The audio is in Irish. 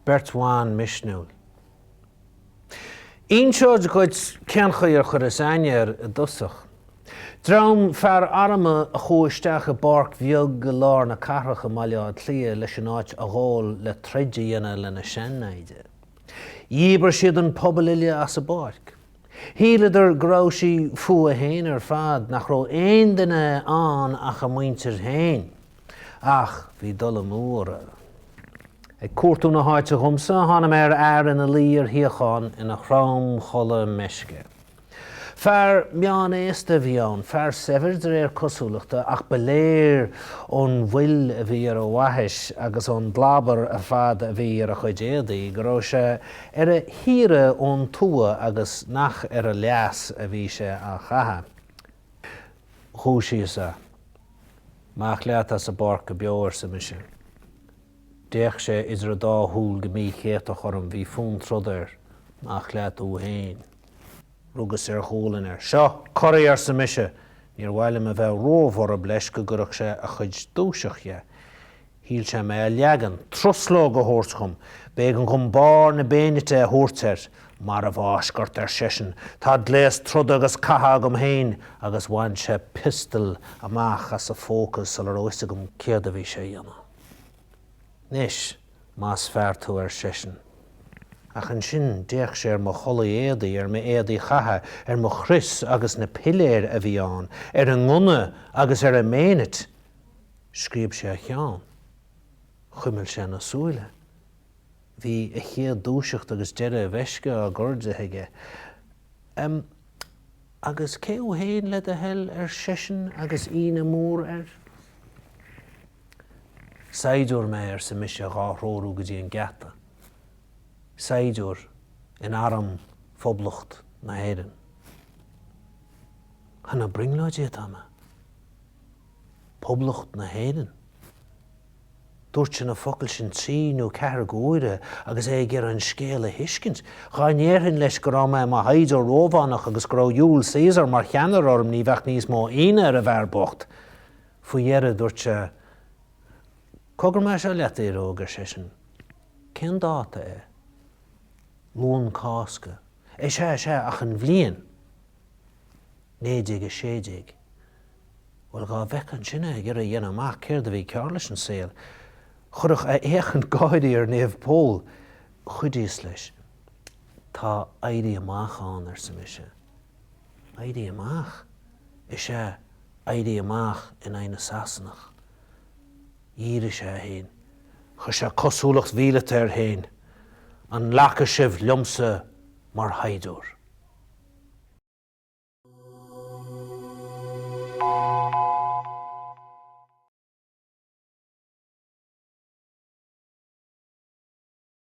Beirt misniúil. Íonseoid goid ceanchaí ar chur is aine a dosach. Dram fear arama a chuisteach a barc bheag go lár na carracha maileáid lia leis an áit a gháil le treide dhéana le na seannaide. Íbar siad an pobl ile as a barc. Híleidir gráusí fu a héin ar fad nach ró aon duine an ach a muintir héin. Ach, bhí dul móra. Ag cuairtú na háite chumsa, tháinim ar na lí ar thiocháin ina chrám chola meisce. Fear meán éasta bhí ann, fear seveir cosúlachta ach beléir ón bhuill a bhí ar a bhaithis agus ón dlabar a fad a bhí ar a chuidéadaí, go raibh sé ar a híre ón tua agus nach ar a leas a bhí sé a chatha. Chúisí sa, mach leat as a barc a beabhar sa mise. Déach sé idir a dá thúil go mí chéta chorm bhí fún trodair, mach leat ó héin. Rugus ar chólan ar. Seo, choraí ar sa mise, níor bhaile a bheith rómhar a bleis go gurach sé a chuid dúiseachhe. Híl sé me a leagan, trusló go thuirtchum, bégan chum bar na bénite a thuirteir, mar a bhásgart ar sesin, tá dléas trud agus catha gom héin, agus bhain sé pistal amach as a fócas ar oise gom céad a bhí sé dhéana. Nis, más fear tú ar sesin. Ach an sin déach sé ar mo chola éadaí ar mo éadaí chatha ar mo chris agus na piléir a bhí an, ar an ngune agus ar a méanit, scríb sé a cheann. Chuimil sé na súile. Bhí a chéad dúiseacht agus deire a bheisce a gorde heige. Agus cé ó héin le a hell ar sesin agus ina mór ar? Saidúr mé ar sa mise gáthróú go dtí an gata. Saidúr in aram phoblacht na héireann. Hanna bringláidé táma. Poblacht na héireann. Dúirt sin na focail sin trí nó ceithre góire agus é gur an scéal a hiiscint. Cháinéirhin leis go rá me má haidir róbhánach agus go rá Júl César mar cheanar orm ní bheith níos mó aine ar a bhearbocht. Fu dhearad dúirt sé, cogur me se leat é rógur sé sin. Cén dáta é? Lún cásca. É sé ach an bhliain. 90 a 60. Wel gá bheith an sinne gur a dhéana amach céir a bhí cear leis an saoil. Chudach a échan gáidí ar néamh pól, chuidíos leis. Tá Éirí Amach an ar sa mise. Éirí Amach? É sé Éirí Amach in aine sasanach. Íre sé héin. Chu sé cosúlacht bhíle ar héin. An lecha sibh liomsa mar haidúr.